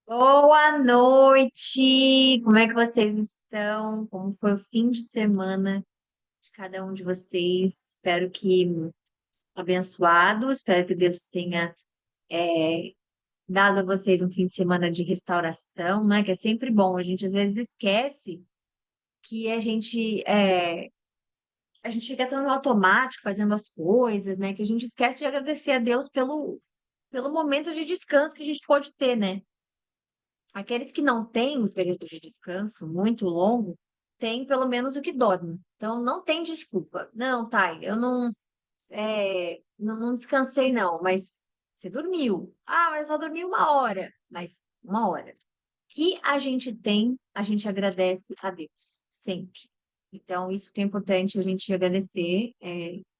Boa noite! Como é que vocês estão? Como foi o fim de semana de cada um de vocês? Espero que abençoado, espero que Deus tenha dado a vocês um fim de semana de restauração, né? Que é sempre bom. A gente às vezes esquece que a gente fica tão no automático fazendo as coisas, né? Que a gente esquece de agradecer a Deus pelo momento de descanso que a gente pode ter, né? Aqueles que não têm um período de descanso muito longo, têm pelo menos o que dorme. Então, não tem desculpa. Não, Thay, eu não descansei, não, mas você dormiu. Ah, mas só dormi uma hora. Mas uma hora. Que a gente tem, a gente agradece a Deus, sempre. Então, isso que é importante a gente agradecer.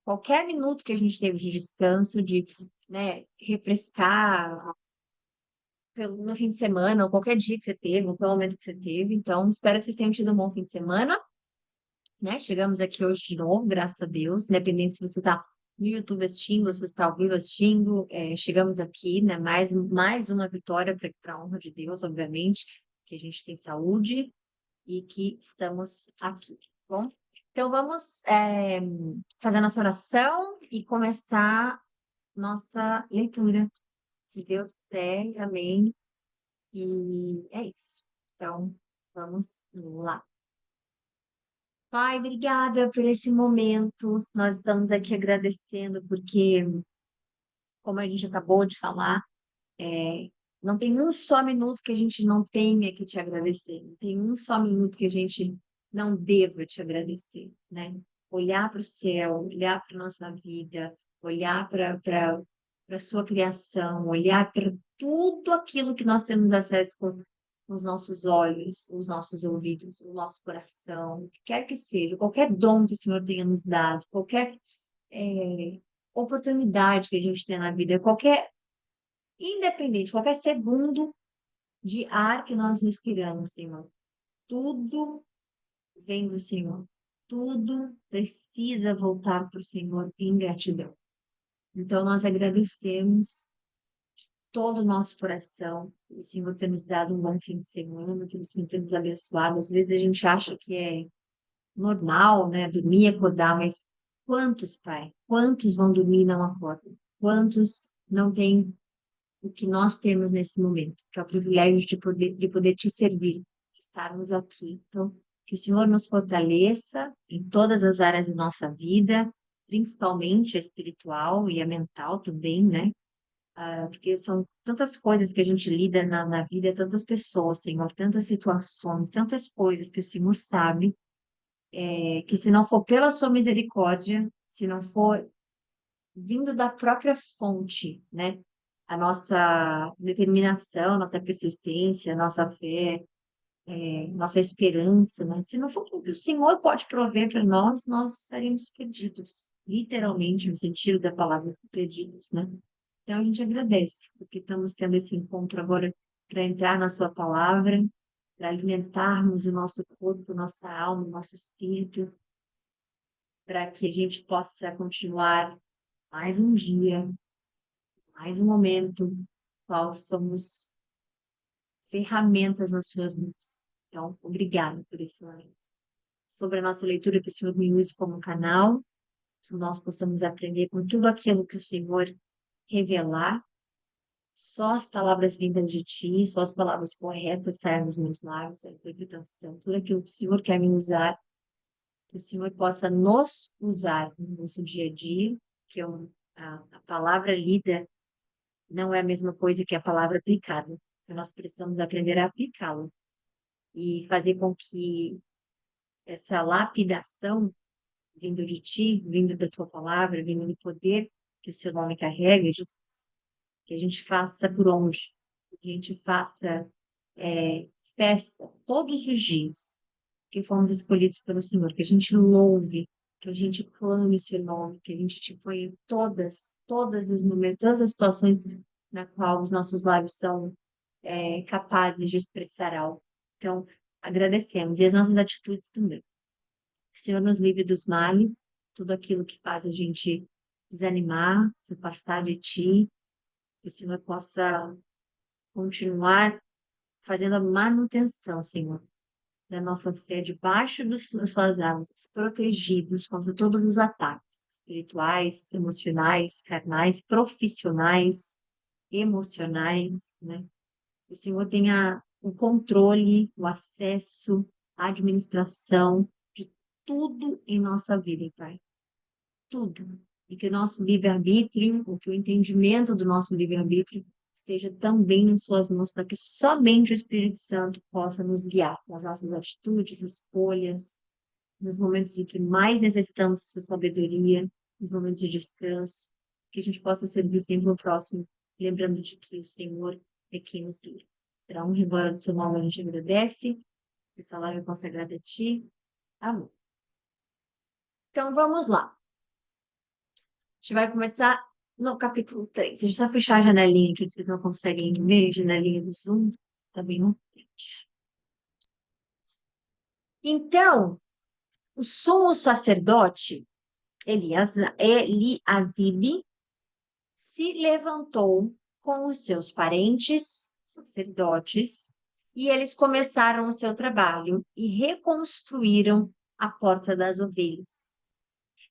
Qualquer minuto que a gente teve de descanso, de, né, refrescar no fim de semana, ou qualquer dia que você teve, ou qualquer momento que você teve. Então, espero que vocês tenham tido um bom fim de semana, né? Chegamos aqui hoje de novo, graças a Deus, independente se você está no YouTube assistindo, ou se você está ao vivo assistindo, chegamos aqui, né? Mais uma vitória para a honra de Deus, obviamente, que a gente tem saúde e que estamos aqui, tá bom? Então, vamos fazer nossa oração e começar nossa leitura. Se Deus quiser, amém. E é isso. Então, vamos lá. Pai, obrigada por esse momento. Nós estamos aqui agradecendo, porque, como a gente acabou de falar, não tem um só minuto que a gente não tenha que te agradecer. Não tem um só minuto que a gente não deva te agradecer, né? Olhar para o céu, olhar para a nossa vida, olhar para a sua criação, olhar para tudo aquilo que nós temos acesso com os nossos olhos, os nossos ouvidos, o nosso coração, o que quer que seja, qualquer dom que o Senhor tenha nos dado, qualquer oportunidade que a gente tem na vida, qualquer independente, qualquer segundo de ar que nós respiramos, Senhor, tudo vem do Senhor. Tudo precisa voltar para o Senhor em gratidão. Então, nós agradecemos todo o nosso coração, o Senhor ter nos dado um bom fim de semana, que o Senhor ter nos abençoado. Às vezes a gente acha que é normal, né, dormir e acordar, mas quantos, Pai, quantos vão dormir e não acordam? Quantos não têm o que nós temos nesse momento, que é o privilégio de poder te servir, de estarmos aqui. Então, que o Senhor nos fortaleça em todas as áreas da nossa vida, principalmente a espiritual e a mental também, né? Porque são tantas coisas que a gente lida na vida, tantas pessoas, Senhor, tantas situações, tantas coisas que o Senhor sabe, que se não for pela sua misericórdia, se não for vindo da própria fonte, né? A nossa determinação, nossa persistência, nossa fé, nossa esperança, né? Se não for o que o Senhor pode prover para nós, nós estaríamos perdidos, literalmente, no sentido da palavra, perdidos, né? Então a gente agradece, porque estamos tendo esse encontro agora para entrar na Sua palavra, para alimentarmos o nosso corpo, nossa alma, o nosso espírito, para que a gente possa continuar mais um dia, mais um momento, qual somos ferramentas nas suas mãos. Então, obrigada por esse momento. Sobre a nossa leitura, que o Senhor me use como canal, que nós possamos aprender com tudo aquilo que o Senhor revelar, só as palavras vindas de Ti, só as palavras corretas saem dos meus lábios, a interpretação, tudo aquilo que o Senhor quer me usar, que o Senhor possa nos usar no nosso dia a dia, que a palavra lida não é a mesma coisa que a palavra aplicada. Então, nós precisamos aprender a aplicá-la e fazer com que essa lapidação vindo de ti, vindo da tua palavra, vindo do poder que o seu nome carrega, Jesus, que a gente faça por onde? Que a gente faça festa todos os dias que fomos escolhidos pelo Senhor, que a gente louve, que a gente clame o seu nome, que a gente te ponha em todas os momentos, todas as situações na qual os nossos lábios são capazes de expressar algo. Então, agradecemos. E as nossas atitudes também. Que o Senhor nos livre dos males, tudo aquilo que faz a gente desanimar, se afastar de Ti, que o Senhor possa continuar fazendo a manutenção, Senhor, da nossa fé debaixo das suas asas, protegidos contra todos os ataques espirituais, emocionais, carnais, profissionais, emocionais, né? Que o Senhor tenha o controle, o acesso, a administração de tudo em nossa vida, Pai. Tudo. E que o nosso livre-arbítrio, ou que o entendimento do nosso livre-arbítrio esteja também em suas mãos, para que somente o Espírito Santo possa nos guiar nas nossas atitudes, escolhas, nos momentos em que mais necessitamos de sua sabedoria, nos momentos de descanso, que a gente possa servir sempre o próximo, lembrando de que o Senhor é quem nos guia. Para honra e glória do seu nome, a gente agradece. Essa live é consagrada a ti. Amém. Então, vamos lá. A gente vai começar no capítulo 3. Deixa eu só fechar a janelinha aqui, que vocês não conseguem ver, janelinha do Zoom, também não frente. Então, o sumo sacerdote, Eliasibe, se levantou com os seus parentes, sacerdotes, e eles começaram o seu trabalho e reconstruíram a porta das ovelhas.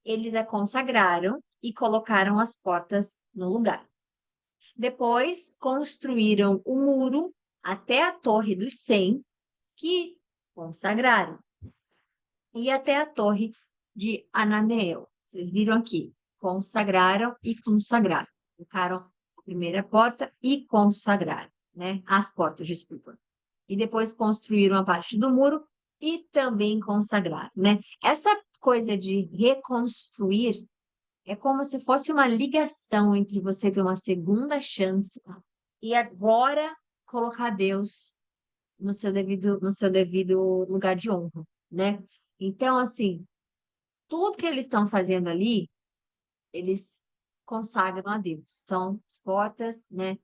Eles a consagraram e colocaram as portas no lugar. Depois construíram o muro até a Torre dos 100, que consagraram, e até a Torre de Ananeel. Vocês viram aqui, consagraram e consagraram. Colocaram a primeira porta e consagraram, né? As portas, desculpa. E depois construíram a parte do muro e também consagraram, né? Essa coisa de reconstruir é como se fosse uma ligação entre você ter uma segunda chance e agora colocar Deus no seu devido lugar de honra, né? Então, assim, tudo que eles estão fazendo ali, eles consagram a Deus. Então, as portas, né?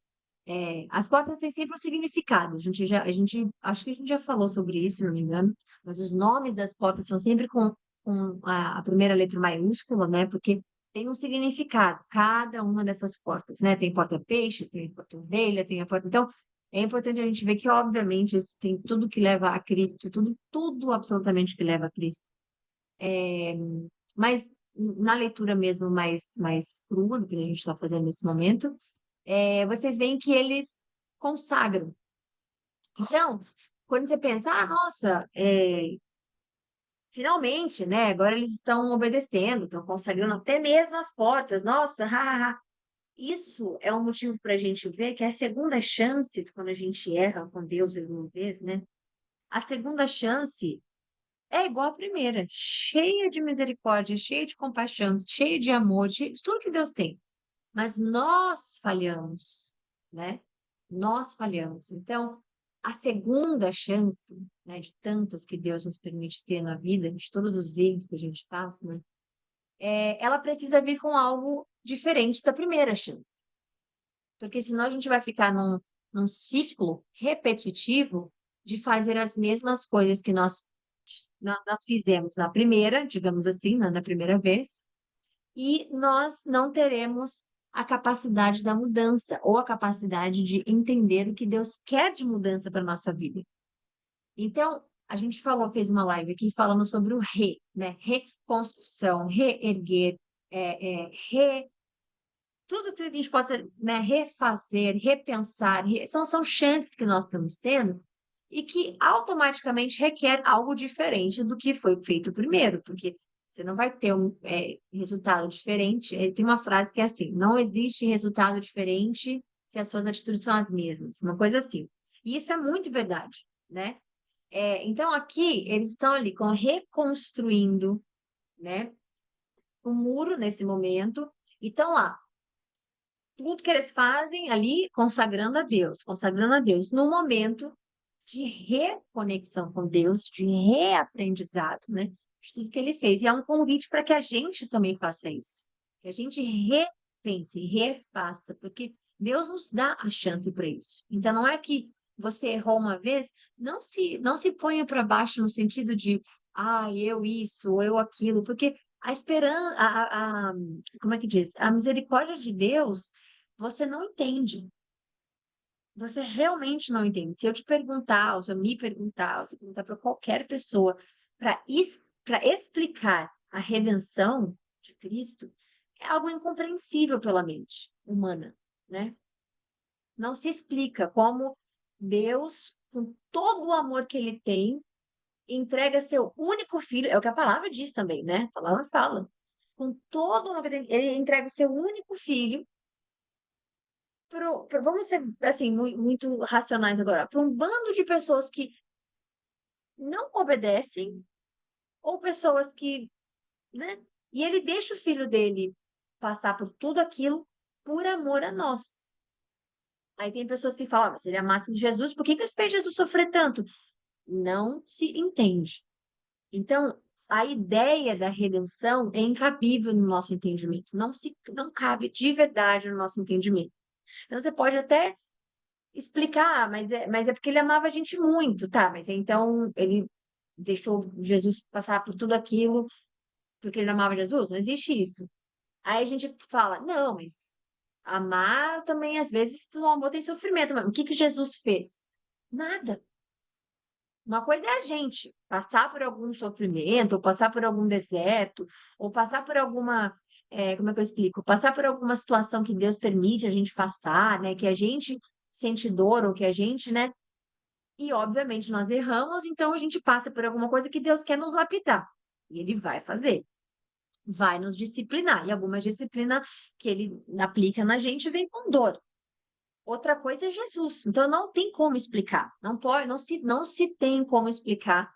As portas têm sempre um significado. Acho que a gente já falou sobre isso, se não me engano, mas os nomes das portas são sempre com a primeira letra maiúscula, né? Porque tem um significado, cada uma dessas portas, né? Tem porta-peixes, tem porta-ovelha, tem a porta. Então, é importante a gente ver que, obviamente, isso tem tudo que leva a Cristo, tudo absolutamente que leva a Cristo. Mas na leitura mesmo mais crua do que a gente está fazendo nesse momento, vocês veem que eles consagram. Então, quando você pensa, nossa, finalmente, né? Agora eles estão obedecendo, estão consagrando até mesmo as portas. Nossa, hahaha. Isso é um motivo para a gente ver que as segundas chances, quando a gente erra com Deus alguma vez, né? A segunda chance é igual à primeira, cheia de misericórdia, cheia de compaixão, cheia de amor, cheia de tudo que Deus tem. Mas nós falhamos, né? Nós falhamos. Então, a segunda chance, né, de tantas que Deus nos permite ter na vida, de todos os erros que a gente faz, né? Ela precisa vir com algo diferente da primeira chance. Porque senão a gente vai ficar num ciclo repetitivo de fazer as mesmas coisas que nós fizemos na primeira, digamos assim, na primeira vez, e nós não teremos a capacidade da mudança ou a capacidade de entender o que Deus quer de mudança para a nossa vida. Então, a gente fez uma live aqui falando sobre o né? Reconstrução, reerguer, tudo que a gente possa, né, refazer, repensar, são chances que nós estamos tendo e que automaticamente requer algo diferente do que foi feito primeiro, porque você não vai ter um resultado diferente. Tem uma frase que é assim: não existe resultado diferente se as suas atitudes são as mesmas, uma coisa assim. E isso é muito verdade, né? Então aqui eles estão ali reconstruindo, né, o muro nesse momento e estão lá tudo que eles fazem ali consagrando a Deus, no momento de reconexão com Deus, de reaprendizado, né? De tudo que ele fez. E é um convite para que a gente também faça isso. Que a gente repense, refaça, porque Deus nos dá a chance para isso. Então, não é que você errou uma vez, não se ponha para baixo no sentido de, eu isso, ou eu aquilo, porque a esperança, como é que diz? A misericórdia de Deus, você não entende. você realmente não entende. Se eu te perguntar, ou se eu me perguntar, ou se eu perguntar para qualquer pessoa para explicar a redenção de Cristo, é algo incompreensível pela mente humana, né? Não se explica como Deus, com todo o amor que ele tem, entrega seu único filho, é o que a palavra diz também, né? A palavra fala. Com todo o amor que ele tem, ele entrega o seu único filho vamos ser assim muito racionais agora, para um bando de pessoas que não obedecem ou pessoas que, né? E ele deixa o filho dele passar por tudo aquilo por amor a nós. Aí tem pessoas que falam, mas ele amasse Jesus, por que que ele fez Jesus sofrer tanto? Não se entende. Então, a ideia da redenção é incabível no nosso entendimento. Não cabe de verdade no nosso entendimento. Então, você pode até explicar, mas é porque ele amava a gente muito, tá? Mas então ele deixou Jesus passar por tudo aquilo porque ele amava Jesus? Não existe isso. Aí a gente fala, não, mas amar também, às vezes, o amor tem sofrimento. Mas o que que Jesus fez? Nada. Uma coisa é a gente passar por algum sofrimento, ou passar por algum deserto, ou passar por alguma, como é que eu explico? Passar por alguma situação que Deus permite a gente passar, né? Que a gente sente dor, ou que a gente, né? E, obviamente, nós erramos, então a gente passa por alguma coisa que Deus quer nos lapidar. E Ele vai fazer, vai nos disciplinar. E algumas disciplinas que Ele aplica na gente vem com dor. Outra coisa é Jesus. Então não tem como explicar. Não pode, não se tem como explicar.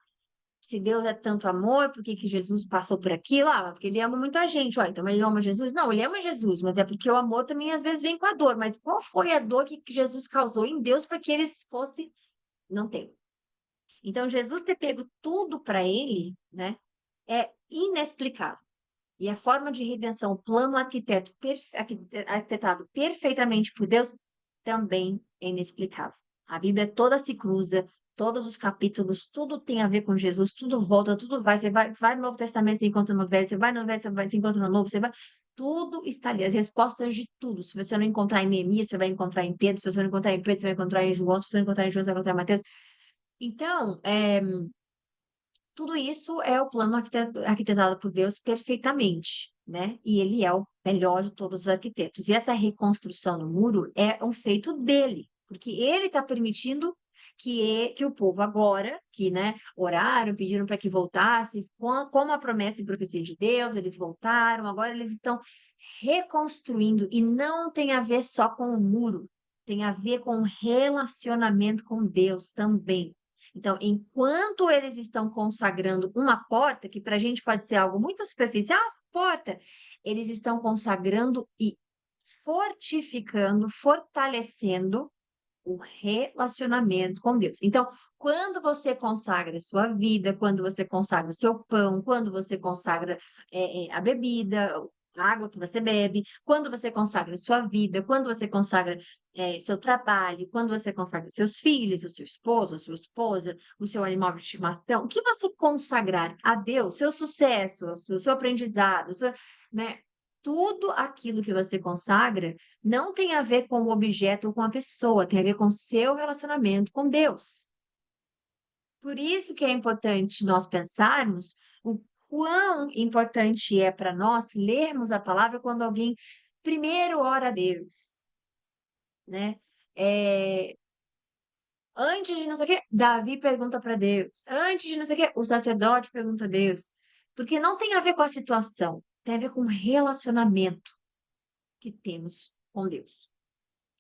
Se Deus é tanto amor, por que que Jesus passou por aquilo? Ah, porque ele ama muita gente. Ué, então ele ama Jesus? Não, ele ama Jesus, mas é porque o amor também às vezes vem com a dor. Mas qual foi a dor que Jesus causou em Deus para que ele fosse. Não tem. Então, Jesus ter pego tudo para ele, né, é inexplicável. E a forma de redenção, o plano arquitetado perfeitamente por Deus, também é inexplicável. A Bíblia toda se cruza, todos os capítulos, tudo tem a ver com Jesus, tudo volta, tudo vai. Você vai no Novo Testamento, você encontra no Velho, você vai no Velho, você encontra no Novo, você vai. Tudo está ali, as respostas de tudo. Se você não encontrar em Neemias, você vai encontrar em Pedro. Se você não encontrar em Pedro, você vai encontrar em João. Se você não encontrar em João, você vai encontrar em Mateus. Então, tudo isso é o plano arquitetado por Deus perfeitamente, né? E ele é o melhor de todos os arquitetos. E essa reconstrução no muro é um feito dele, porque ele está permitindo que o povo agora, que, né, oraram, pediram para que voltasse, como a promessa e profecia de Deus, eles voltaram, agora eles estão reconstruindo, e não tem a ver só com o muro, tem a ver com o relacionamento com Deus também. Então, enquanto eles estão consagrando uma porta, que para a gente pode ser algo muito superficial, porta, eles estão consagrando e fortificando, fortalecendo o relacionamento com Deus. Então, quando você consagra a sua vida, quando você consagra o seu pão, quando você consagra a bebida, a água que você bebe, quando você consagra a sua vida, quando você consagra seu trabalho, quando você consagra seus filhos, o seu esposo, a sua esposa, o seu animal de estimação, o que você consagrar a Deus, seu sucesso, o seu aprendizado, né? Tudo aquilo que você consagra não tem a ver com o objeto ou com a pessoa, tem a ver com o seu relacionamento com Deus. Por isso que é importante nós pensarmos o quão importante é para nós lermos a palavra quando alguém primeiro ora a Deus, né? É, antes de não sei o quê, Davi pergunta para Deus. Antes de não sei o quê, o sacerdote pergunta a Deus. Porque não tem a ver com a situação, tem a ver com o relacionamento que temos com Deus.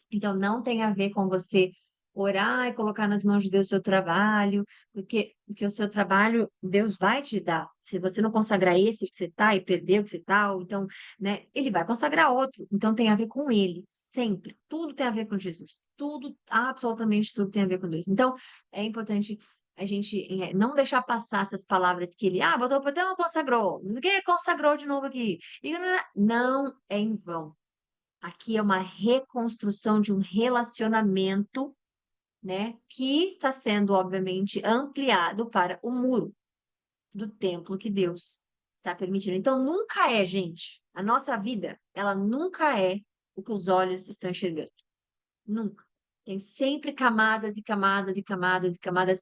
Então, não tem a ver com você orar e colocar nas mãos de Deus o seu trabalho, porque o seu trabalho Deus vai te dar. Se você não consagrar esse que você está e perdeu o que você está, ou então, né, ele vai consagrar outro. Então, tem a ver com ele, sempre. Tudo tem a ver com Jesus. Tudo, absolutamente tudo tem a ver com Deus. Então, é importante a gente não deixar passar essas palavras que ele, botou, até não consagrou, não sei o que, consagrou de novo aqui. E não é em vão. Aqui é uma reconstrução de um relacionamento, né, que está sendo, obviamente, ampliado para o muro do templo que Deus está permitindo. Então, nunca é, gente, a nossa vida, ela nunca é o que os olhos estão enxergando. Nunca. Tem sempre camadas e camadas e camadas e camadas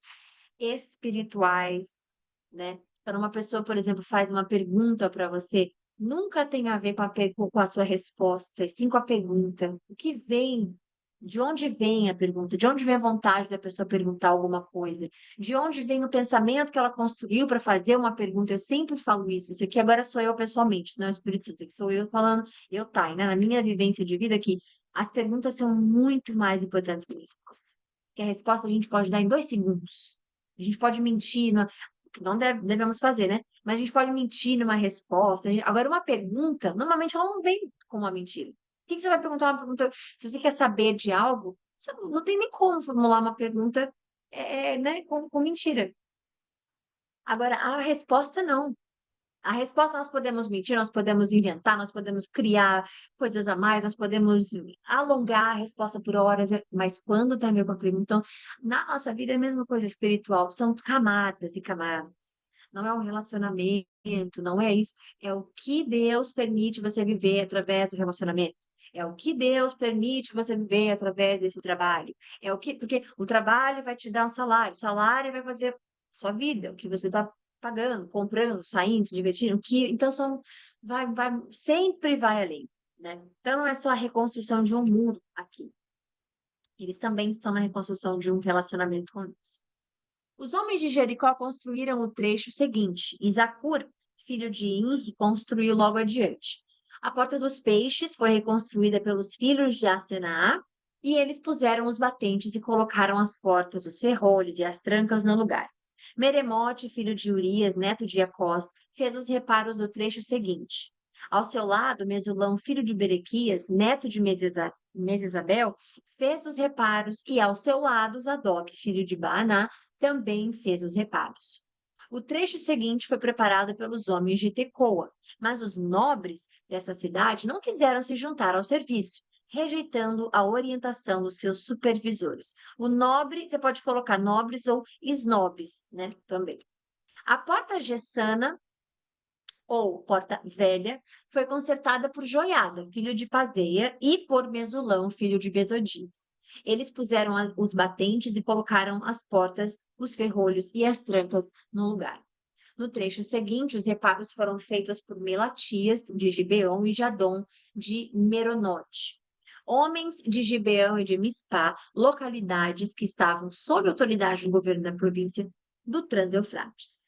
espirituais, né. Quando uma pessoa, por exemplo, faz uma pergunta para você, nunca tem a ver com a sua resposta, e sim com a pergunta. O que vem? De onde vem a pergunta? De onde vem a vontade da pessoa perguntar alguma coisa? De onde vem o pensamento que ela construiu para fazer uma pergunta? Eu sempre falo isso aqui agora sou eu pessoalmente, não é o Espírito Santo, isso aqui sou eu falando, eu, Thay, né, na minha vivência de vida que as perguntas são muito mais importantes que a resposta. Porque a resposta a gente pode dar em 2 segundos. A gente pode mentir, o que não devemos fazer, né, mas a gente pode mentir numa resposta, agora uma pergunta, normalmente ela não vem com uma mentira. O que que você vai perguntar uma pergunta se você quer saber de algo, você não tem nem como formular uma pergunta, né, com mentira. Agora a resposta não. A resposta nós podemos mentir, nós podemos inventar, nós podemos criar coisas a mais, nós podemos alongar a resposta por horas, mas quando tem a ver com a pergunta então, na nossa vida é a mesma coisa espiritual, são camadas e camadas. Não é um relacionamento, não é isso, é o que Deus permite você viver através do relacionamento. É o que Deus permite você viver através desse trabalho. É o que porque o trabalho vai te dar um salário, o salário vai fazer sua vida, o que você está pagando, comprando, saindo, se divertindo, que então são vai sempre vai além, né. Então não é só a reconstrução de um muro aqui, eles também estão na reconstrução de um relacionamento com Deus. Os homens de Jericó construíram o trecho seguinte, e Zacur, filho de Imri, construiu logo adiante. A porta dos peixes foi reconstruída pelos filhos de Asenaá, e eles puseram os batentes e colocaram as portas, os ferrolhos e as trancas no lugar. Meremote, filho de Urias, neto de Jacós, fez os reparos do trecho seguinte. Ao seu lado, Mesulão, filho de Berequias, neto de Mesesabel, fez os reparos, e ao seu lado, Zadok, filho de Baaná, também fez os reparos. O trecho seguinte foi preparado pelos homens de Tecoa, mas os nobres dessa cidade não quiseram se juntar ao serviço, rejeitando a orientação dos seus supervisores. O nobre, você pode colocar nobres ou esnobres, né, também. A porta gessana, ou porta velha, foi consertada por Joiada, filho de Paseia, e por Mesulão, filho de Besodins. Eles puseram os batentes e colocaram as portas, os ferrolhos e as trancas no lugar. No trecho seguinte, os reparos foram feitos por Melatias, de Gibeon, e Jadom, de Meronote. Homens de Gibeão e de Mispá, localidades que estavam sob autoridade do governo da província do Trans-Eufrates.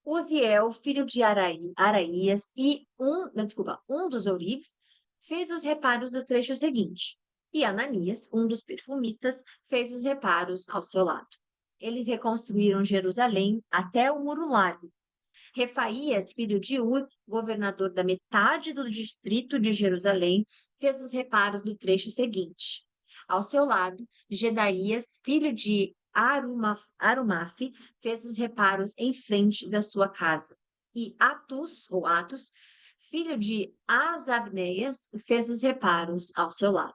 Uziel, filho de Araías, e um dos ourives, fez os reparos do trecho seguinte. E Ananias, um dos perfumistas, fez os reparos ao seu lado. Eles reconstruíram Jerusalém até o Muro Largo. Refaías, filho de Ur, governador da metade do distrito de Jerusalém, fez os reparos do trecho seguinte. Ao seu lado, Gedaías, filho de Arumaf, fez os reparos em frente da sua casa. E Atos, filho de Asabneias, fez os reparos ao seu lado.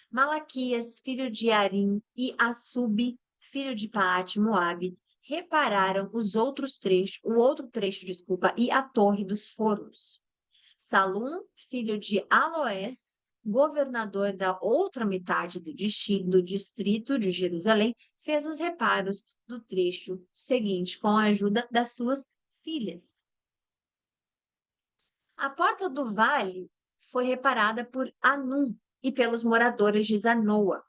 Malaquias, filho de Arim, e Assub, filho de Paate, Moabe, repararam o outro trecho, desculpa, e a Torre dos Fornos. Salum, filho de Aloés, governador da outra metade do distrito de Jerusalém, fez os reparos do trecho seguinte com a ajuda das suas filhas. A porta do vale foi reparada por Anum e pelos moradores de Zanoa.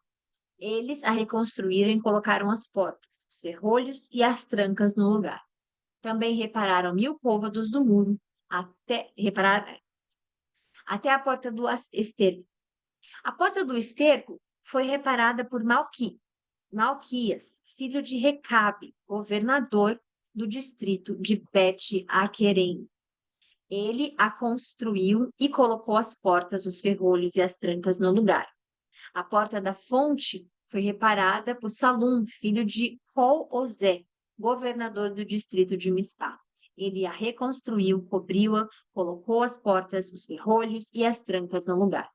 Eles a reconstruíram e colocaram as portas, os ferrolhos e as trancas no lugar. Também repararam 1000 côvados do muro até a porta do esterco. A porta do esterco foi reparada por Malquias, filho de Recabe, governador do distrito de Bet-Aquerem. Ele a construiu e colocou as portas, os ferrolhos e as trancas no lugar. A porta da fonte foi reparada por Salum, filho de Col-Ozé, governador do distrito de Mispá. Ele a reconstruiu, cobriu-a, colocou as portas, os ferrolhos e as trancas no lugar.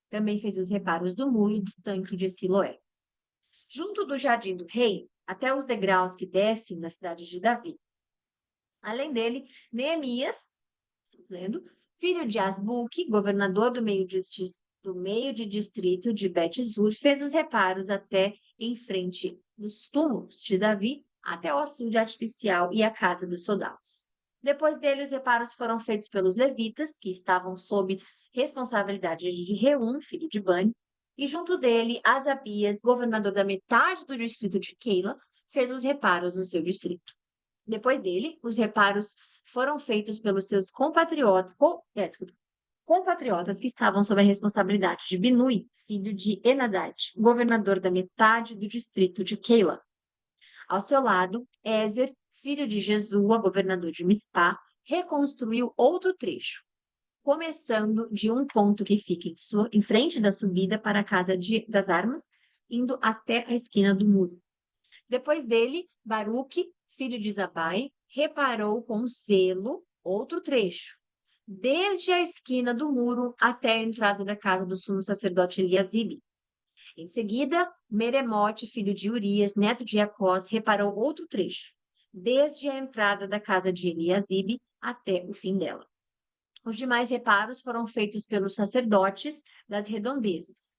Também fez os reparos do muro e do tanque de Siloé. Junto do jardim do rei, até os degraus que descem da cidade de Davi. Além dele, Neemias, estamos lendo, filho de Asbuque, governador do meio do meio de distrito de Bet-Zur, fez os reparos até em frente dos túmulos de Davi, até o açude artificial e a casa dos soldados. Depois dele, os reparos foram feitos pelos levitas, que estavam sob responsabilidade de Reum, filho de Bani, e junto dele, Asabias, governador da metade do distrito de Keila, fez os reparos no seu distrito. Depois dele, os reparos foram feitos pelos seus compatriotas que estavam sob a responsabilidade de Binui, filho de Enadad, governador da metade do distrito de Keila. Ao seu lado, Ézer, filho de Jesua, governador de Mispá, reconstruiu outro trecho, começando de um ponto que fica em frente da subida para a Casa das Armas, indo até a esquina do muro. Depois dele, Baruque, filho de Zabai, reparou com zelo outro trecho, desde a esquina do muro até a entrada da casa do sumo sacerdote Eliasibe. Em seguida, Meremote, filho de Urias, neto de Jacós, reparou outro trecho, desde a entrada da casa de Eliasibe até o fim dela. Os demais reparos foram feitos pelos sacerdotes das redondezas.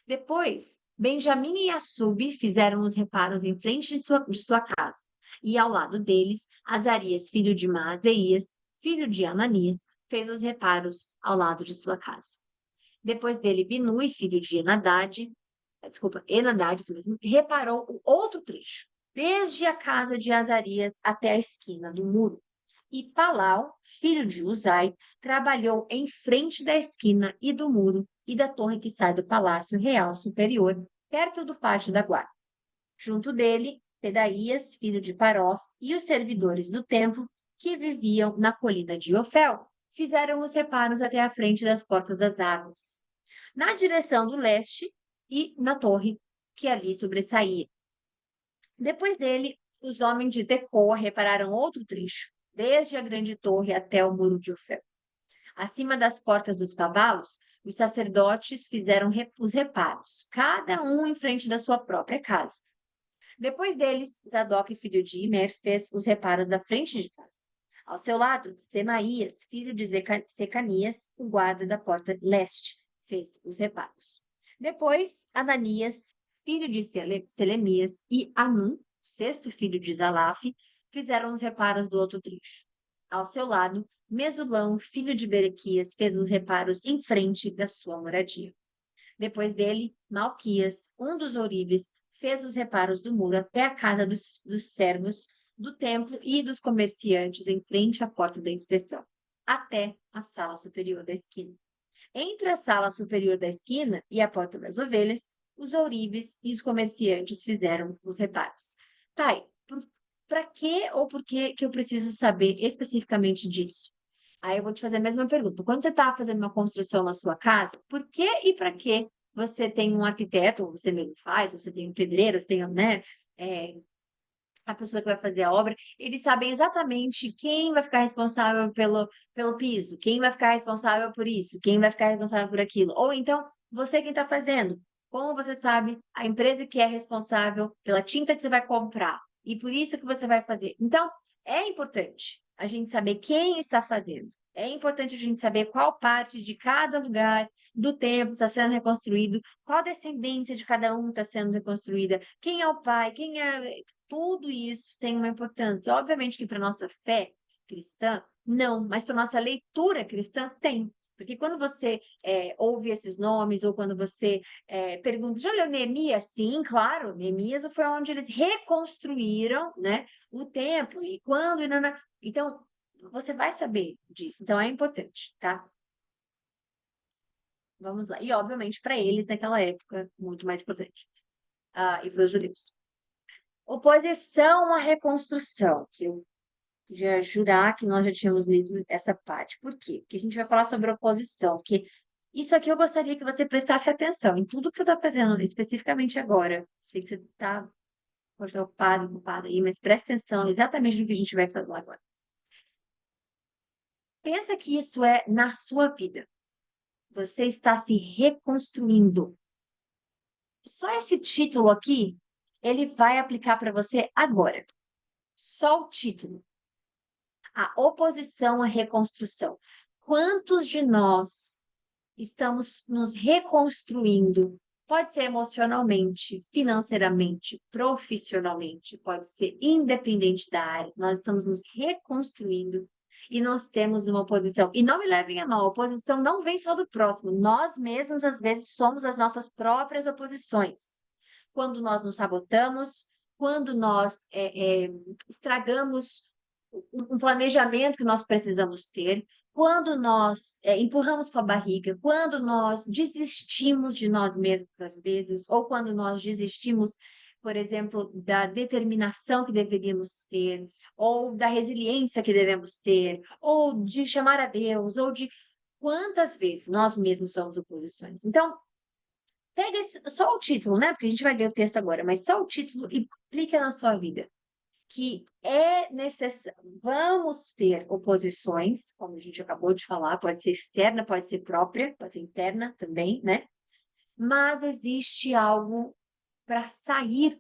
Depois, Benjamim e Assub fizeram os reparos em frente de sua casa, e ao lado deles, Azarias, filho de Maazeias, filho de Ananias, fez os reparos ao lado de sua casa. Depois dele, Binui, filho de Enadad, isso mesmo, reparou o outro trecho, desde a casa de Azarias até a esquina do muro. E Palau, filho de Uzai, trabalhou em frente da esquina e do muro e da torre que sai do Palácio Real Superior, perto do pátio da guarda. Junto dele, Pedaías, filho de Parós, e os servidores do templo, que viviam na colina de Ofel, fizeram os reparos até a frente das portas das águas, na direção do leste e na torre que ali sobressaía. Depois dele, os homens de Tecoa repararam outro trecho, desde a grande torre até o muro de Ofel. Acima das portas dos cavalos, os sacerdotes fizeram os reparos, cada um em frente da sua própria casa. Depois deles, Zadok, filho de Imer, fez os reparos da frente de casa. Ao seu lado, Semaías, filho de Secanias, o guarda da porta leste, fez os reparos. Depois, Ananias, filho de Selemias, e Anum, sexto filho de Zalaf, fizeram os reparos do outro trecho. Ao seu lado, Mesulão, filho de Berequias, fez os reparos em frente da sua moradia. Depois dele, Malquias, um dos ourives, fez os reparos do muro até a casa dos servos do templo e dos comerciantes em frente à porta da inspeção, até a sala superior da esquina. Entre a sala superior da esquina e a porta das ovelhas, os ourives e os comerciantes fizeram os reparos. Tá, para que ou por que eu preciso saber especificamente disso? Aí eu vou te fazer a mesma pergunta. Quando você está fazendo uma construção na sua casa, por que e para que você tem um arquiteto, ou você mesmo faz, ou você tem um pedreiro, você tem, né, é, a pessoa que vai fazer a obra, eles sabem exatamente quem vai ficar responsável pelo piso, quem vai ficar responsável por isso, quem vai ficar responsável por aquilo. Ou então, você quem está fazendo. Como você sabe, a empresa que é responsável pela tinta que você vai comprar. E por isso que você vai fazer. Então, é importante a gente saber quem está fazendo. É importante a gente saber qual parte de cada lugar do templo está sendo reconstruído, qual descendência de cada um está sendo reconstruída, quem é o pai, quem é tudo isso tem uma importância. Obviamente que para nossa fé cristã, não, mas para nossa leitura cristã, tem. Porque quando você ouve esses nomes, ou quando você pergunta, já leu Neemias? Sim, claro, Neemias foi onde eles reconstruíram, né, o templo, e quando... Então, você vai saber disso. Então, é importante, tá? Vamos lá. E, obviamente, para eles, naquela época, muito mais importante. E para os judeus. Oposição à reconstrução, que eu já jurar que nós já tínhamos lido essa parte. Por quê? Porque a gente vai falar sobre oposição, porque isso aqui eu gostaria que você prestasse atenção em tudo que você está fazendo, especificamente agora. Sei que você está ocupado, ocupada aí, mas presta atenção exatamente no que a gente vai falar agora. Pensa que isso é na sua vida. Você está se reconstruindo. Só esse título aqui, ele vai aplicar para você agora. Só o título. A oposição à reconstrução. Quantos de nós estamos nos reconstruindo. Pode ser emocionalmente, financeiramente, profissionalmente, pode ser independente da área. Nós estamos nos reconstruindo e nós temos uma oposição. E não me levem a mal, a oposição não vem só do próximo. Nós mesmos, às vezes, somos as nossas próprias oposições. Quando nós nos sabotamos, quando nós estragamos um planejamento que nós precisamos ter, quando nós empurramos com a barriga, quando nós desistimos de nós mesmos, às vezes, ou quando nós desistimos, por exemplo, da determinação que deveríamos ter, ou da resiliência que devemos ter, ou de chamar a Deus, ou de quantas vezes nós mesmos somos oposições. Então, pega só o título, né? Porque a gente vai ler o texto agora, mas só o título e aplica na sua vida que é necessário. Vamos ter oposições, como a gente acabou de falar, pode ser externa, pode ser própria, pode ser interna também, né? Mas existe algo para sair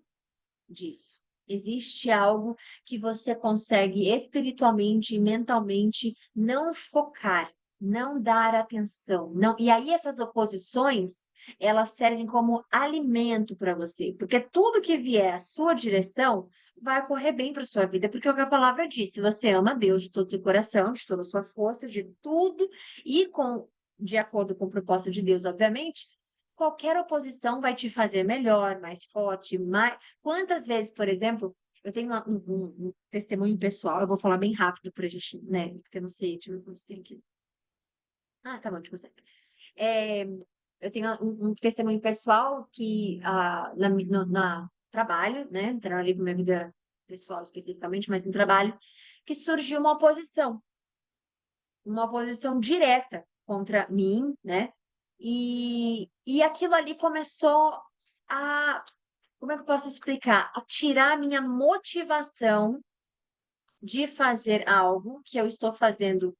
disso. Existe algo que você consegue espiritualmente e mentalmente não focar, não dar atenção, não. E aí essas oposições, elas servem como alimento para você, porque tudo que vier à sua direção vai correr bem para sua vida, porque é o que a palavra diz, se você ama Deus de todo o seu coração, de toda a sua força, de tudo e com de acordo com o propósito de Deus, obviamente, qualquer oposição vai te fazer melhor, mais forte, mais. Quantas vezes, por exemplo, eu tenho um testemunho pessoal, eu vou falar bem rápido para a gente, né? Porque eu não sei, deixa eu ver quantos tem aqui. Ah, tá bom, tipo assim. É, eu tenho um testemunho pessoal que na trabalho, né? Não tem nada a ver com minha vida pessoal especificamente, mas no trabalho, que surgiu uma oposição direta contra mim, né? E aquilo ali começou a, como é que eu posso explicar? A tirar a minha motivação de fazer algo que eu estou fazendo,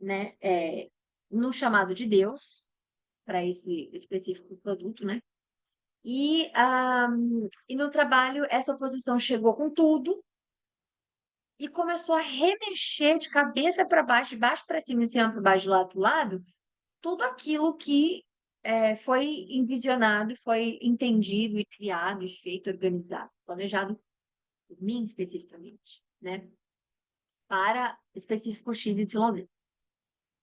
né, no chamado de Deus, para esse específico produto, né? E no trabalho, essa oposição chegou com tudo e começou a remexer de cabeça para baixo, de baixo para cima, de cima para baixo, de lado para lado, tudo aquilo que foi envisionado, foi entendido e criado, e feito, organizado, planejado por mim especificamente, né? Para específico X, Y, Z.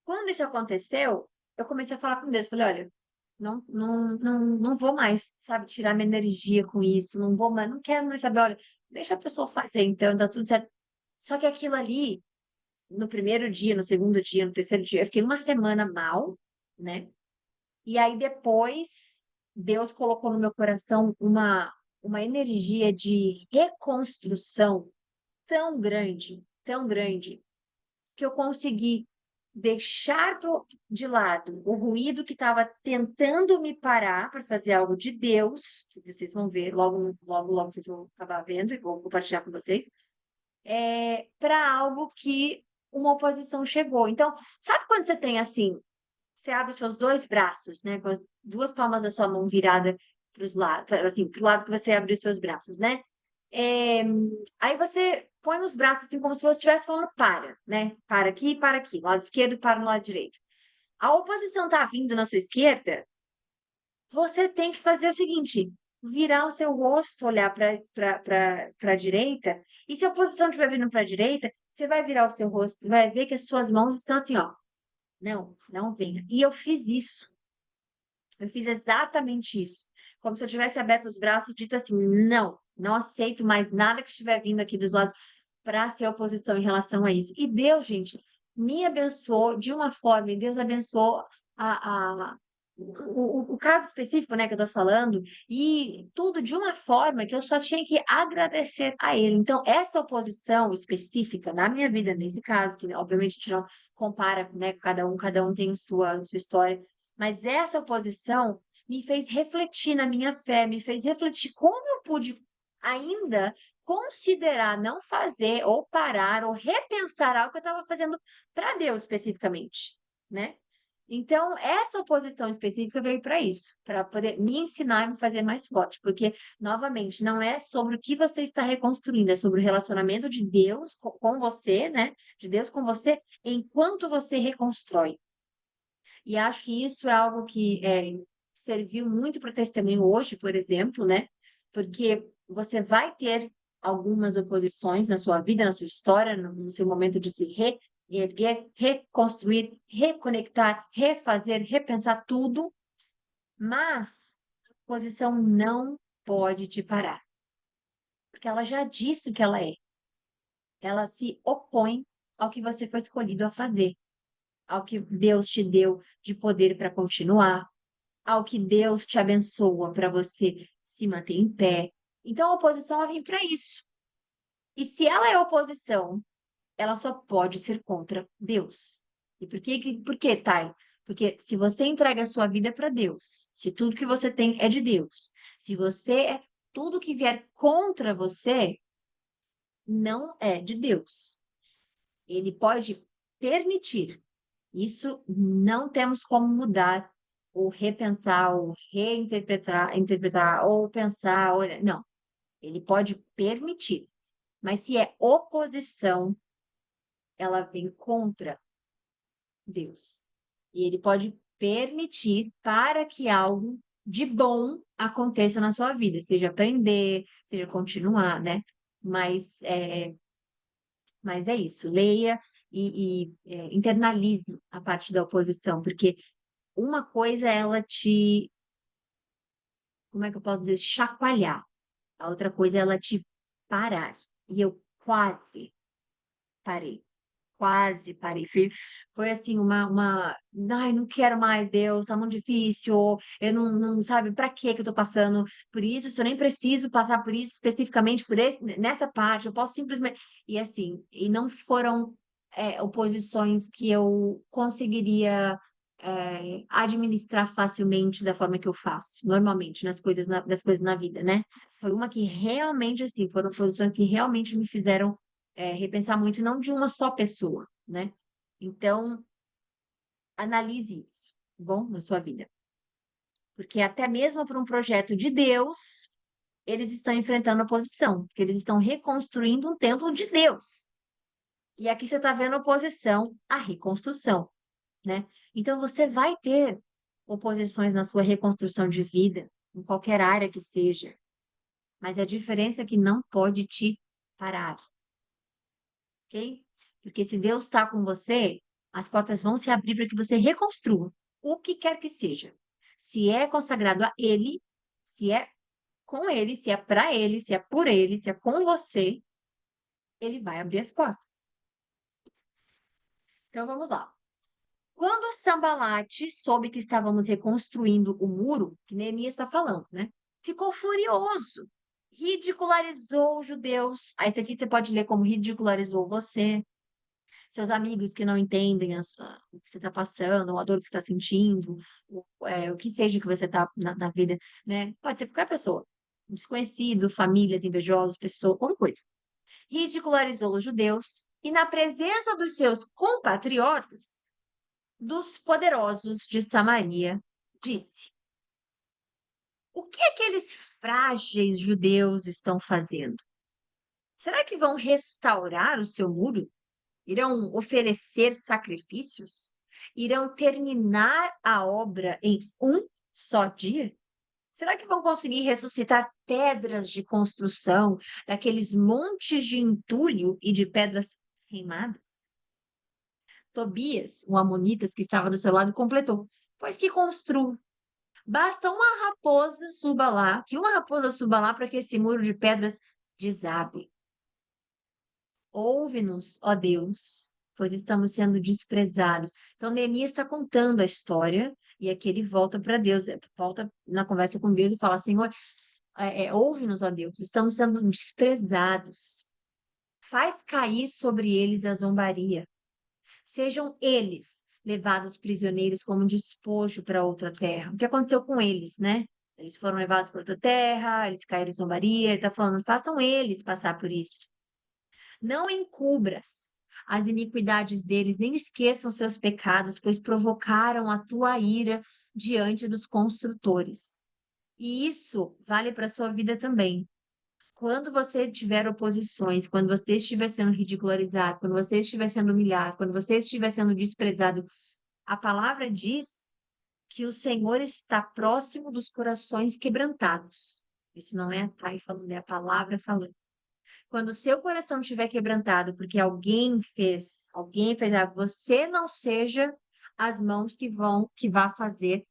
Quando isso aconteceu, eu comecei a falar com Deus, falei, olha, não vou mais, sabe, tirar minha energia com isso, não vou mais, não quero mais saber, olha, deixa a pessoa fazer, então, dá tudo certo. Só que aquilo ali, no primeiro dia, no segundo dia, no terceiro dia, eu fiquei uma semana mal, né? E aí depois Deus colocou no meu coração uma energia de reconstrução tão grande, que eu consegui deixar de lado o ruído que estava tentando me parar para fazer algo de Deus, que vocês vão ver logo, logo, logo vocês vão acabar vendo e vou compartilhar com vocês, para algo que uma oposição chegou. Então, sabe quando você tem assim, você abre os seus dois braços, né, com as duas palmas da sua mão virada para os lados, assim, para o lado que você abriu os seus braços, né? É, aí você põe os braços assim como se você estivesse falando para, né? Para aqui, lado esquerdo, para no lado direito. A oposição está vindo na sua esquerda, você tem que fazer o seguinte: virar o seu rosto, olhar para a direita, e se a oposição estiver vindo para a direita, você vai virar o seu rosto, vai ver que as suas mãos estão assim, ó. Não, não venha. E eu fiz isso. Eu fiz exatamente isso. Como se eu tivesse aberto os braços, dito assim: não, não aceito mais nada que estiver vindo aqui dos lados para ser oposição em relação a isso. E Deus, gente, me abençoou de uma forma, e Deus abençoou o caso específico, né, que eu tô falando, e tudo de uma forma que eu só tinha que agradecer a Ele. Então, essa oposição específica na minha vida, nesse caso, que obviamente a gente não compara, né, cada um tem sua história, mas essa oposição me fez refletir na minha fé, me fez refletir como eu pude ainda considerar não fazer, ou parar, ou repensar algo que eu estava fazendo para Deus especificamente, né? Então, essa oposição específica veio para isso, para poder me ensinar e me fazer mais forte, porque, novamente, não é sobre o que você está reconstruindo, é sobre o relacionamento de Deus com você, né? De Deus com você, enquanto você reconstrói. E acho que isso é algo que serviu muito para testemunho hoje, por exemplo, né? Porque você vai ter algumas oposições na sua vida, na sua história, no seu momento de se reerguer, reconstruir, reconectar, refazer, repensar tudo, mas a oposição não pode te parar, porque ela já disse o que ela é. Ela se opõe ao que você foi escolhido a fazer, ao que Deus te deu de poder para continuar, ao que Deus te abençoa para você se manter em pé. Então, a oposição ela vem para isso. E se ela é oposição, ela só pode ser contra Deus. E por que, Thay? Porque se você entrega a sua vida para Deus, se tudo que você tem é de Deus, se você tudo que vier contra você não é de Deus. Ele pode permitir. Isso não temos como mudar, ou repensar, ou interpretar, ou pensar, não. Ele pode permitir. Mas se é oposição, ela vem contra Deus. E ele pode permitir para que algo de bom aconteça na sua vida, seja aprender, seja continuar, né? Mas mas é isso, leia e internalize a parte da oposição, porque uma coisa é ela te, como é que eu posso dizer, chacoalhar, a outra coisa é ela te parar. E eu quase parei. Quase parei. Foi assim, ai, não quero mais, Deus, tá muito difícil. Eu não sabe, pra que eu tô passando por isso? Se eu nem preciso passar por isso especificamente nessa parte, eu posso simplesmente. E assim, e não foram oposições que eu conseguiria administrar facilmente da forma que eu faço, normalmente, nas coisas na vida, né? Foi uma que realmente, assim, foram posições que realmente me fizeram repensar muito, e não de uma só pessoa, né? Então, analise isso, tá bom? Na sua vida. Porque até mesmo para um projeto de Deus, eles estão enfrentando oposição, porque eles estão reconstruindo um templo de Deus. E aqui você está vendo oposição à reconstrução, né? Então, você vai ter oposições na sua reconstrução de vida, em qualquer área que seja, mas a diferença é que não pode te parar, ok? Porque se Deus está com você, as portas vão se abrir para que você reconstrua o que quer que seja. Se é consagrado a Ele, se é com Ele, se é para Ele, se é por Ele, se é com você, Ele vai abrir as portas. Então vamos lá. Quando Sambalate soube que estávamos reconstruindo o muro, que Neemias está falando, né? Ficou furioso, ridicularizou os judeus. Aí, isso aqui você pode ler como ridicularizou você, seus amigos que não entendem o que você está passando, ou a dor que você está sentindo, o que seja que você está na vida, né? Pode ser qualquer pessoa, um desconhecido, famílias, invejosos, pessoa, qualquer coisa. Ridicularizou os judeus e, na presença dos seus compatriotas, dos poderosos de Samaria, disse: O que aqueles frágeis judeus estão fazendo? Será que vão restaurar o seu muro? Irão oferecer sacrifícios? Irão terminar a obra em um só dia? Será que vão conseguir ressuscitar pedras de construção, daqueles montes de entulho e de pedras queimadas? Tobias, um amonitas que estava do seu lado, completou: Pois que construam. Basta que uma raposa suba lá para que esse muro de pedras desabe. Ouve-nos, ó Deus, pois estamos sendo desprezados. Então, Neemias está contando a história, e aqui ele volta para Deus, volta na conversa com Deus e fala: Senhor, ouve-nos, ó Deus, estamos sendo desprezados. Faz cair sobre eles a zombaria. Sejam eles levados prisioneiros como despojo para outra terra. O que aconteceu com eles, né? Eles foram levados para outra terra, eles caíram em zombaria. Ele está falando: façam eles passar por isso. Não encubras as iniquidades deles, nem esqueçam seus pecados, pois provocaram a tua ira diante dos construtores. E isso vale para a sua vida também. Quando você tiver oposições, quando você estiver sendo ridicularizado, quando você estiver sendo humilhado, quando você estiver sendo desprezado, A palavra diz que o Senhor está próximo dos corações quebrantados. Isso não é a Thay falando, é a palavra falando. Quando o seu coração estiver quebrantado, porque alguém fez algo, você não seja as mãos que vá fazer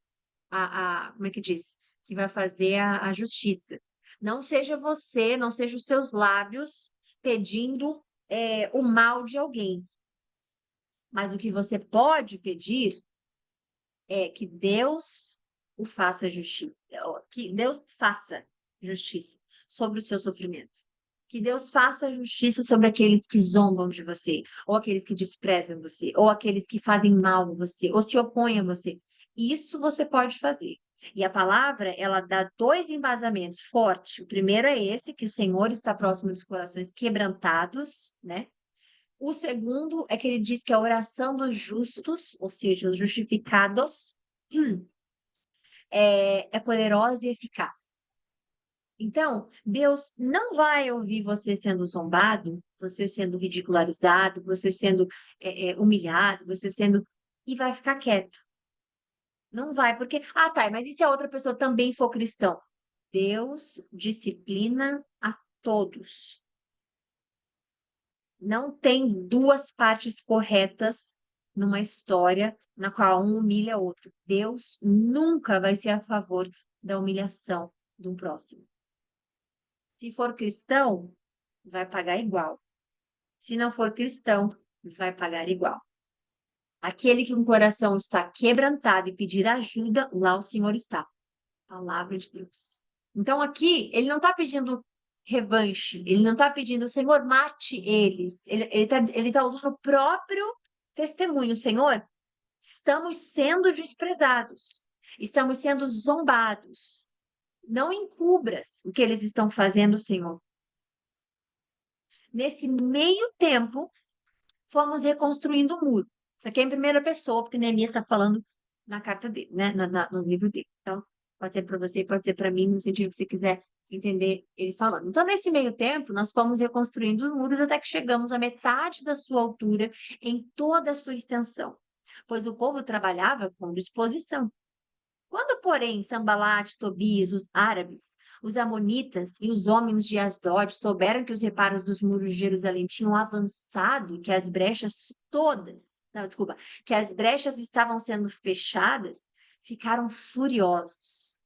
como é que diz? Que vai fazer a justiça. Não seja você, não seja os seus lábios pedindo o mal de alguém. Mas o que você pode pedir é que Deus o faça justiça, que Deus faça justiça sobre o seu sofrimento. Que Deus faça justiça sobre aqueles que zombam de você, ou aqueles que desprezam você, ou aqueles que fazem mal a você, ou se opõem a você. Isso você pode fazer. E a palavra, ela dá dois embasamentos fortes. O primeiro é esse, que o Senhor está próximo dos corações quebrantados, né? O segundo é que ele diz que a oração dos justos, ou seja, os justificados, é poderosa e eficaz. Então, Deus não vai ouvir você sendo zombado, você sendo ridicularizado, você sendo humilhado, você sendo. E vai ficar quieto. Não vai, porque. Ah, tá, mas e se a outra pessoa também for cristão? Deus disciplina a todos. Não tem duas partes corretas numa história na qual um humilha o outro. Deus nunca vai ser a favor da humilhação do próximo. Se for cristão, vai pagar igual. Se não for cristão, vai pagar igual. Aquele que o coração está quebrantado e pedir ajuda, lá o Senhor está. Palavra de Deus. Então aqui, ele não está pedindo revanche, ele não está pedindo, Senhor, mate eles. Ele tá usando o próprio testemunho. Senhor, estamos sendo desprezados, estamos sendo zombados. Não encubras o que eles estão fazendo, Senhor. Nesse meio tempo, fomos reconstruindo o muro. Isso aqui é em primeira pessoa, porque Neemias está falando na carta dele, né? No livro dele. Então, pode ser para você, pode ser para mim, no sentido que você quiser entender ele falando. Então, nesse meio tempo, nós fomos reconstruindo os muros até que chegamos à metade da sua altura em toda a sua extensão, pois o povo trabalhava com disposição. Quando, porém, Sambalate, Tobias, os árabes, os amonitas e os homens de Asdod souberam que os reparos dos muros de Jerusalém tinham avançado e que as brechas todas, não, desculpa, que as brechas estavam sendo fechadas, ficaram furiosos.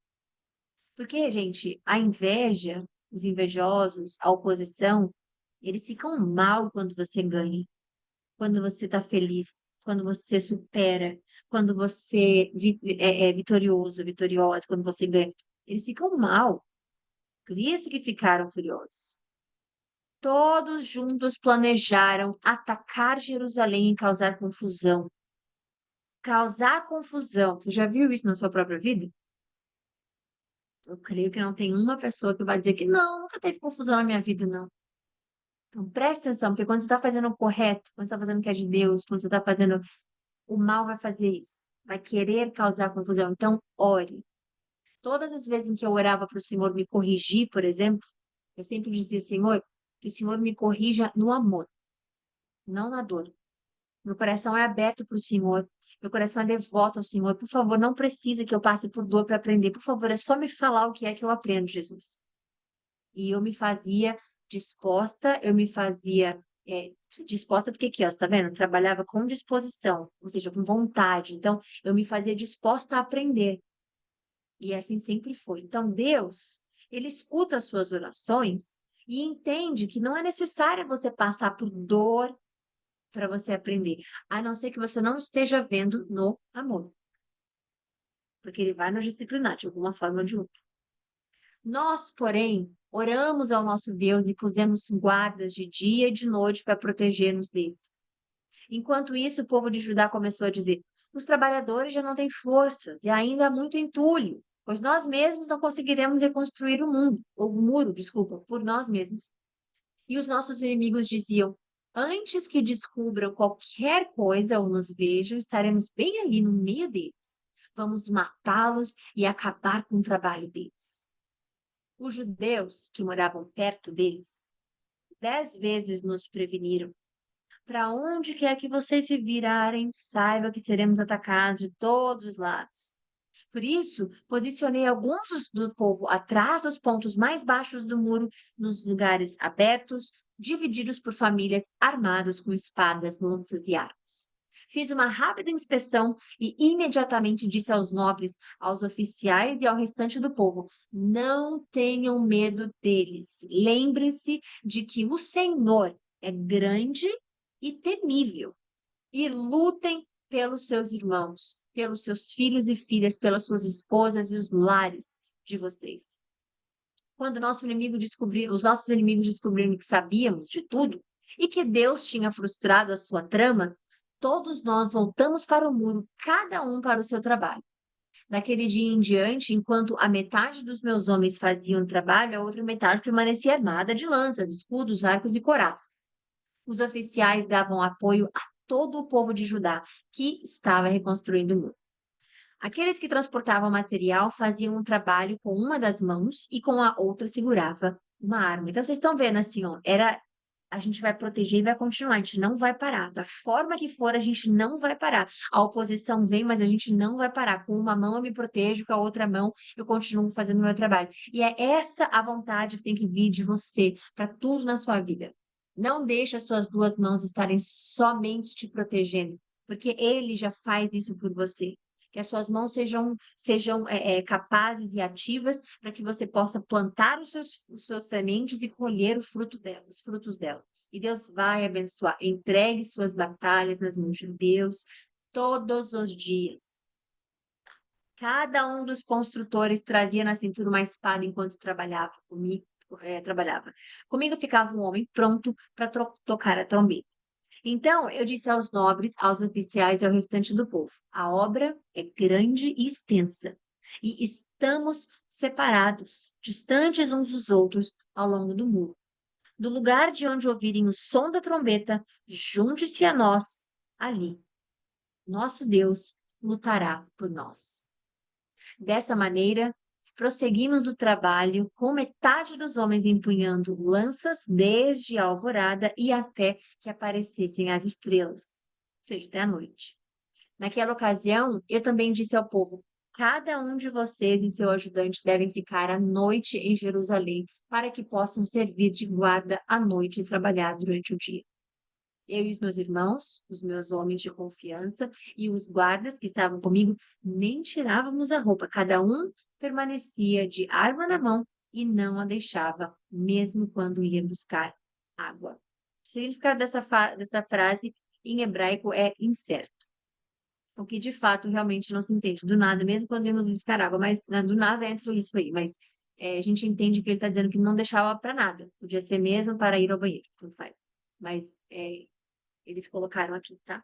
Porque, gente, a inveja, os invejosos, a oposição, eles ficam mal quando você ganha, quando você está feliz, quando você supera, quando você é vitorioso, vitoriosa, quando você ganha. Eles ficam mal. Por isso que ficaram furiosos. Todos juntos planejaram atacar Jerusalém e causar confusão. Causar confusão. Você já viu isso na sua própria vida? Eu creio que não tem uma pessoa que vai dizer que não, nunca teve confusão na minha vida, não. Então presta atenção, porque quando você está fazendo o correto, quando você está fazendo o que é de Deus, quando você está fazendo o mal vai fazer isso, vai querer causar confusão. Então, ore. Todas as vezes em que eu orava para o Senhor me corrigir, por exemplo, eu sempre dizia, Senhor, que o Senhor me corrija no amor, não na dor. Meu coração é aberto para o Senhor, meu coração é devoto ao Senhor. Por favor, não precisa que eu passe por dor para aprender. Por favor, é só me falar o que é que eu aprendo, Jesus. E eu me fazia disposta, eu me fazia disposta, porque aqui, ó, você tá vendo? Eu trabalhava com disposição, ou seja, com vontade. Então, eu me fazia disposta a aprender. E assim sempre foi. Então, Deus, ele escuta as suas orações e entende que não é necessário você passar por dor para você aprender, a não ser que você não esteja vendo no amor. Porque ele vai nos disciplinar de alguma forma ou de outra. Nós, porém, oramos ao nosso Deus e pusemos guardas de dia e de noite para proteger-nos deles. Enquanto isso, o povo de Judá começou a dizer: os trabalhadores já não têm forças e ainda há muito entulho, pois nós mesmos não conseguiremos reconstruir o muro, desculpa, por nós mesmos. E os nossos inimigos diziam: antes que descubram qualquer coisa ou nos vejam, estaremos bem ali no meio deles. Vamos matá-los e acabar com o trabalho deles. Os judeus que moravam perto deles 10 vezes nos preveniram, Para onde quer que vocês se virarem, saiba que seremos atacados de todos os lados. Por isso, posicionei alguns do povo atrás dos pontos mais baixos do muro, nos lugares abertos, divididos por famílias armados com espadas, lanças e arcos. Fiz uma rápida inspeção e imediatamente disse aos nobres, aos oficiais e ao restante do povo: não tenham medo deles. Lembre-se de que o Senhor é grande e temível e lutem pelos seus irmãos, pelos seus filhos e filhas, pelas suas esposas e os lares de vocês. Quando os nossos inimigos descobriram que sabíamos de tudo e que Deus tinha frustrado a sua trama, todos nós voltamos para o muro, cada um para o seu trabalho. Daquele dia em diante, enquanto a metade dos meus homens faziam o trabalho, a outra metade permanecia armada de lanças, escudos, arcos e coraças. Os oficiais davam apoio a todo o povo de Judá que estava reconstruindo o muro. Aqueles que transportavam material faziam um trabalho com uma das mãos e com a outra segurava uma arma. Então vocês estão vendo assim, ó, era a gente vai proteger e vai continuar, a gente não vai parar. Da forma que for, a gente não vai parar. A oposição vem, mas a gente não vai parar. Com uma mão eu me protejo, com a outra mão eu continuo fazendo o meu trabalho. E é essa a vontade que tem que vir de você para tudo na sua vida. Não deixe as suas duas mãos estarem somente te protegendo, porque ele já faz isso por você. Que as suas mãos sejam capazes e ativas para que você possa plantar os seus sementes e colher o fruto dela, os frutos dela. E Deus vai abençoar. Entregue suas batalhas nas mãos de Deus todos os dias. Cada um dos construtores trazia na cintura uma espada enquanto trabalhava comigo. Trabalhava. Comigo ficava um homem pronto para tocar a trombeta. Então eu disse aos nobres, aos oficiais e ao restante do povo: a obra é grande e extensa, e estamos separados, distantes uns dos outros, ao longo do muro. Do lugar de onde ouvirem o som da trombeta, junte-se a nós ali. Nosso Deus lutará por nós. Dessa maneira, prosseguimos o trabalho com metade dos homens empunhando lanças desde a alvorada e até que aparecessem as estrelas, ou seja, até a noite. Naquela ocasião, eu também disse ao povo: cada um de vocês e seu ajudante devem ficar à noite em Jerusalém, para que possam servir de guarda à noite e trabalhar durante o dia. Eu e os meus irmãos, os meus homens de confiança e os guardas que estavam comigo, nem tirávamos a roupa, cada um permanecia de arma na mão e não a deixava, mesmo quando ia buscar água. O significado dessa frase em hebraico é incerto, o que de fato realmente não se entende. Do nada, mesmo quando íamos buscar água, mas do nada entra isso aí, mas a gente entende que ele está dizendo que não deixava para nada, podia ser mesmo para ir ao banheiro, tanto faz. Mas eles colocaram aqui, tá?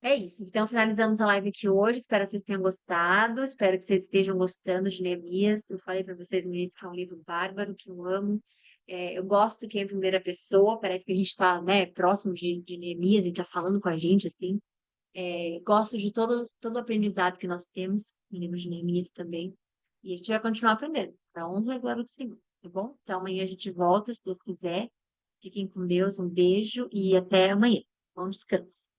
É isso. Então, finalizamos a live aqui hoje. Espero que vocês tenham gostado. Espero que vocês estejam gostando de Neemias. Eu falei para vocês no início que é um livro bárbaro, que eu amo. Eu gosto que é em primeira pessoa. Parece que a gente está, né, próximo de Neemias, a gente está falando com a gente, assim. Gosto de todo o aprendizado que nós temos no livro de Neemias também. E a gente vai continuar aprendendo, para honra e glória do Senhor, tá bom? Então, amanhã a gente volta, se Deus quiser. Fiquem com Deus, um beijo e até amanhã. Bom descanso.